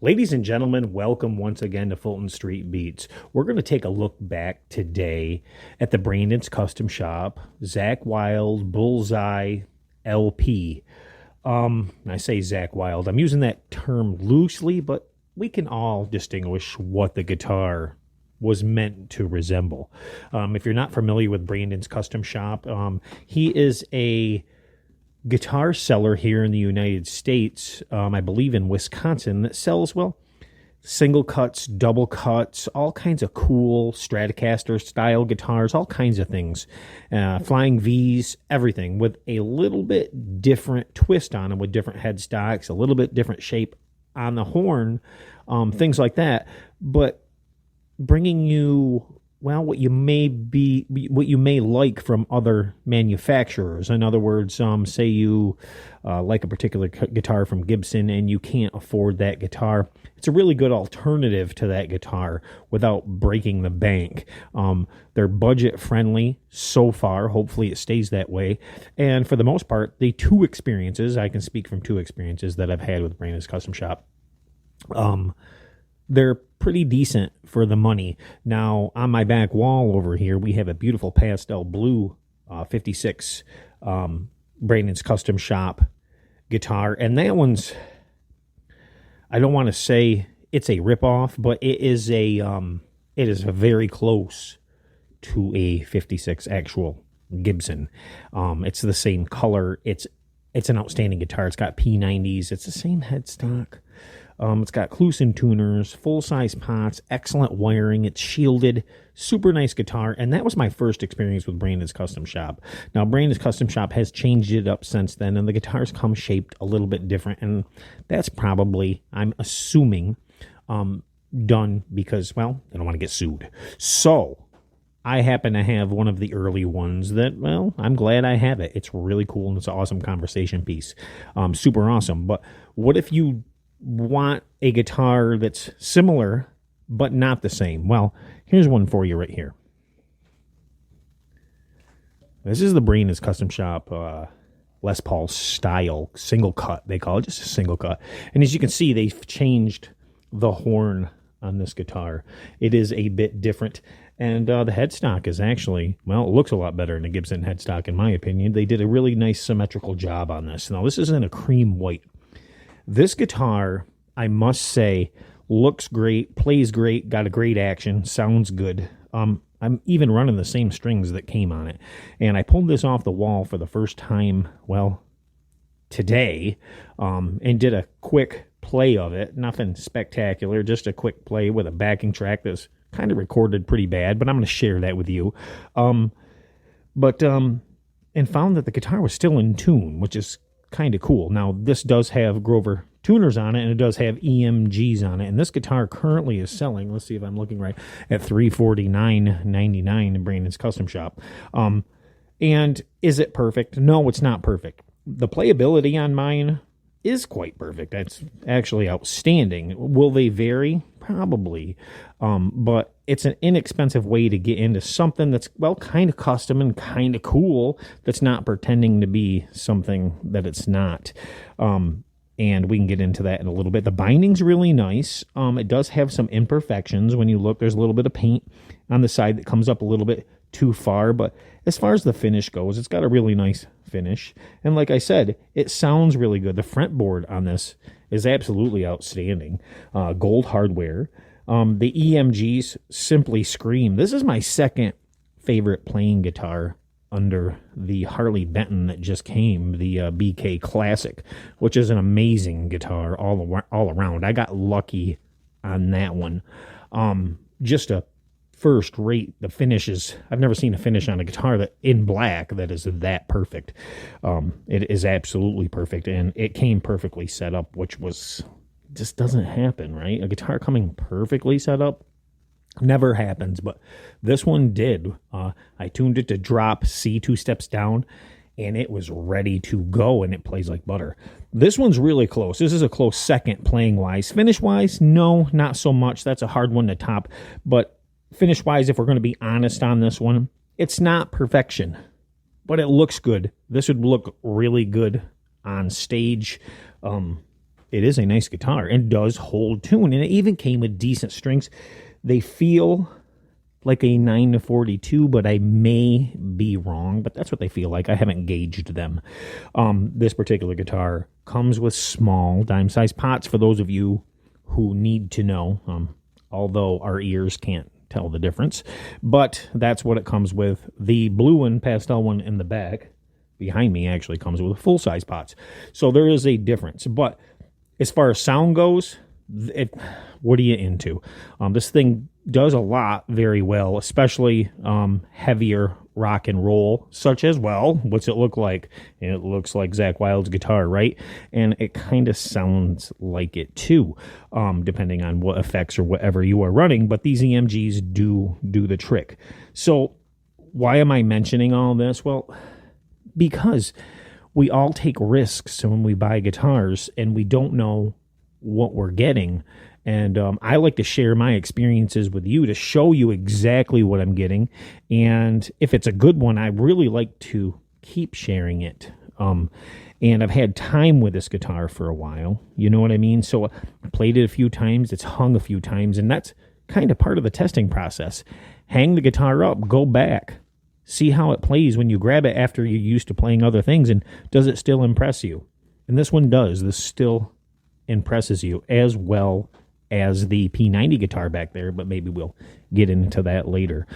Ladies and gentlemen, welcome once again to Fulton Street Beats. We're going to take a look back today at the Brandon's Custom Shop, Zakk Wylde, Bullseye LP. I say Zakk Wylde. I'm using that term loosely, but we can all distinguish what the guitar was meant to resemble. If you're not familiar with Brandon's Custom Shop, he is a guitar seller here in the United States, I believe in Wisconsin, that sells, well, single cuts, double cuts, all kinds of cool Stratocaster style guitars, all kinds of things, flying V's, everything with a little bit different twist on them, with different headstocks, a little bit different shape on the horn, things like that, but bringing you, well, what you may like from other manufacturers. In other words, say you like a particular guitar from Gibson and you can't afford that guitar. It's a really good alternative to that guitar without breaking the bank. They're budget friendly so far. Hopefully it stays that way. And for the most part, the two experiences, I can speak from two experiences that I've had with Brandon's Custom Shop, they're pretty decent for the money. Now, on my back wall over here, we have a beautiful pastel blue 56 Brandon's Custom Shop guitar. And that one's, I don't want to say it's a ripoff, but it is very close to a 56 actual Gibson. It's the same color. It's an outstanding guitar. It's got P90s. It's the same headstock. It's got Kluson tuners, full-size pots, excellent wiring. It's shielded, super nice guitar. And that was my first experience with Brandon's Custom Shop. Now, Brandon's Custom Shop has changed it up since then, and the guitars come shaped a little bit different. And that's probably, I'm assuming, done because, well, they don't want to get sued. So I happen to have one of the early ones that, well, I'm glad I have it. It's really cool, and it's an awesome conversation piece. Super awesome. But what if you want a guitar that's similar but not the same? Well, here's one for you right here. This is the Brandon's Custom Shop Les Paul style single cut, they call it, just a single cut. And as you can see, they've changed the horn on this guitar. It is a bit different, and the headstock is actually, well, it looks a lot better than a Gibson headstock in my opinion. They did a really nice symmetrical job on this. Now, this is in a cream white. This guitar, I must say, looks great, plays great, got a great action, sounds good. I'm even running the same strings that came on it. And I pulled this off the wall for the first time, well, today, and did a quick play of it. Nothing spectacular, just a quick play with a backing track that's kind of recorded pretty bad, but I'm going to share that with you. And found that the guitar was still in tune, which is kind of cool. Now, this does have Grover tuners on it, and it does have EMGs on it, and this guitar currently is selling, let's see if I'm looking right, at $349.99 in Brandon's Custom Shop. And is it perfect? No, it's not perfect. The playability on mine is quite perfect. That's actually outstanding. Will they vary? Probably. But it's an inexpensive way to get into something that's, well, kind of custom and kind of cool, that's not pretending to be something that it's not. And we can get into that in a little bit. The binding's really nice. It does have some imperfections. When you look, there's a little bit of paint on the side that comes up a little bit too far, but as far as the finish goes, it's got a really nice finish. And like I said, it sounds really good. The fretboard on this is absolutely outstanding. Gold hardware. The EMGs simply scream. This is my second favorite playing guitar under the Harley Benton that just came, the BK Classic, which is an amazing guitar all around. I got lucky on that one. Just a first rate. The finishes, I've never seen a finish on a guitar that in black that is that perfect. It is absolutely perfect, and it came perfectly set up, which was, just doesn't happen, right? A guitar coming perfectly set up never happens, but this one did. I tuned it to drop C 2 steps down, and it was ready to go, and it plays like butter. This one's really close. This is a close second playing-wise. Finish-wise, no, not so much. That's a hard one to top, but finish-wise, if we're going to be honest on this one, it's not perfection, but it looks good. This would look really good on stage. it is a nice guitar and does hold tune. And it even came with decent strings. They feel like a 9-42, but I may be wrong, but that's what they feel like. I haven't gauged them. This particular guitar comes with small dime-sized pots for those of you who need to know, although our ears can't tell the difference. But that's what it comes with. The blue and pastel one in the back, behind me, actually comes with full-size pots. So there is a difference. But as far as sound goes, what are you into? This thing does a lot very well, especially heavier rock and roll, such as, well, what's it look like? And it looks like Zakk Wylde's guitar, right? And it kind of sounds like it too, depending on what effects or whatever you are running. But these EMGs do the trick. So why am I mentioning all this? Well, because we all take risks when we buy guitars and we don't know what we're getting. And I like to share my experiences with you to show you exactly what I'm getting. And if it's a good one, I really like to keep sharing it. And I've had time with this guitar for a while. You know what I mean? So I played it a few times. It's hung a few times. And that's kind of part of the testing process. Hang the guitar up. Go back. See how it plays when you grab it after you're used to playing other things. And does it still impress you? And this one does. This still impresses you as well as the P90 guitar back there, but maybe we'll get into that later.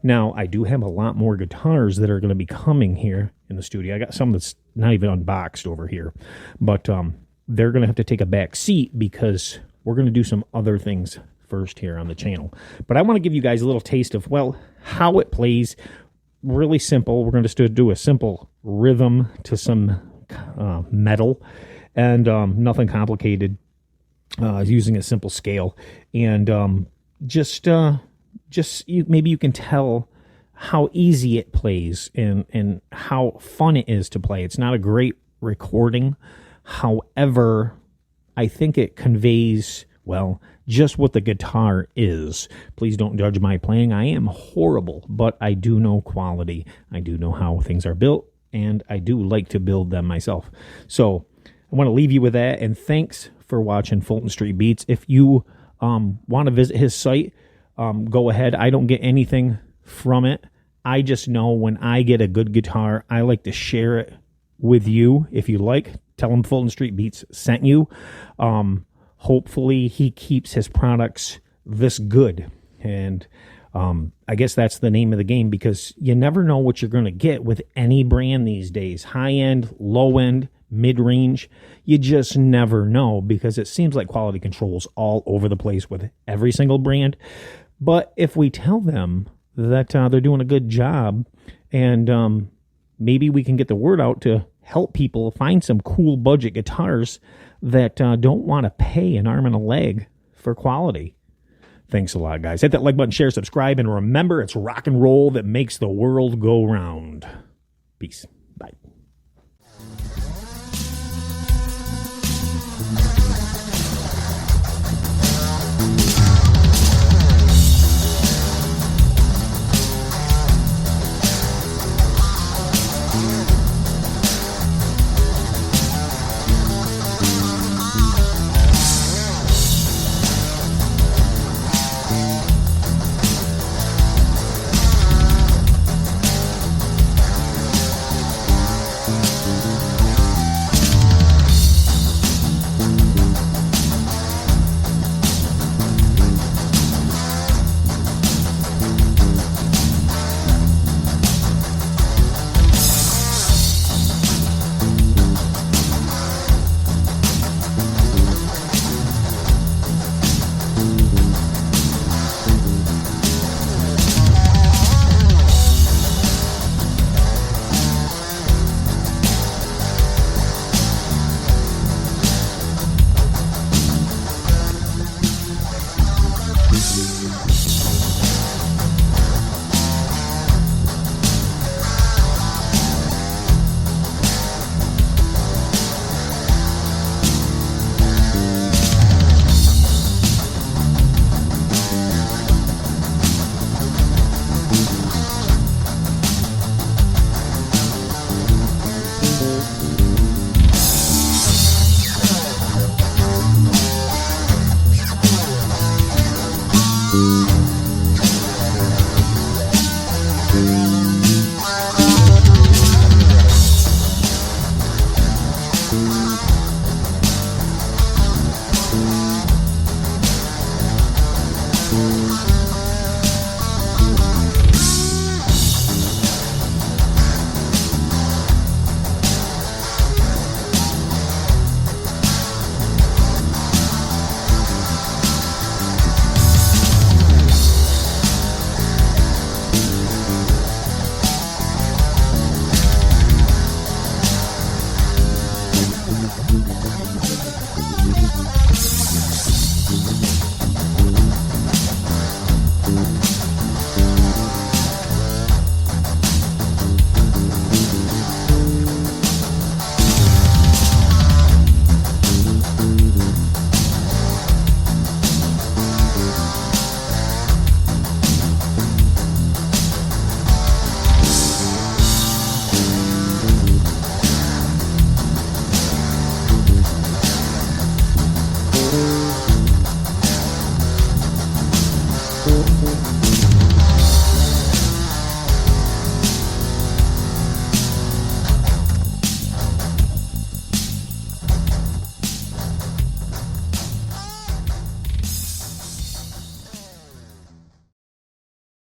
Now, I do have a lot more guitars that are going to be coming here in the studio. I got some that's not even unboxed over here, but they're going to have to take a back seat because we're going to do some other things first here on the channel. But I want to give you guys a little taste of, well, how it plays. Really simple. We're going to do a simple rhythm to some metal, and nothing complicated. Using a simple scale, and maybe you can tell how easy it plays and how fun it is to play. It's not a great recording, however, I think it conveys, well, just what the guitar is. Please don't judge my playing. I am horrible, but I do know quality. I do know how things are built, and I do like to build them myself. So I want to leave you with that, and thanks for watching Fulton Street Beats. If you want to visit his site, go ahead. I don't get anything from it. I just know when I get a good guitar, I like to share it with you. If you like, tell him Fulton Street Beats sent you. Hopefully he keeps his products this good. And I guess that's the name of the game, because you never know what you're going to get with any brand these days. High-end, low-end, mid-range, you just never know, because it seems like quality control's all over the place with every single brand. But if we tell them that they're doing a good job, and maybe we can get the word out to help people find some cool budget guitars that don't want to pay an arm and a leg for quality. Thanks a lot, guys. Hit that like button, share, subscribe, and remember, it's rock and roll that makes the world go round. Peace. Bye.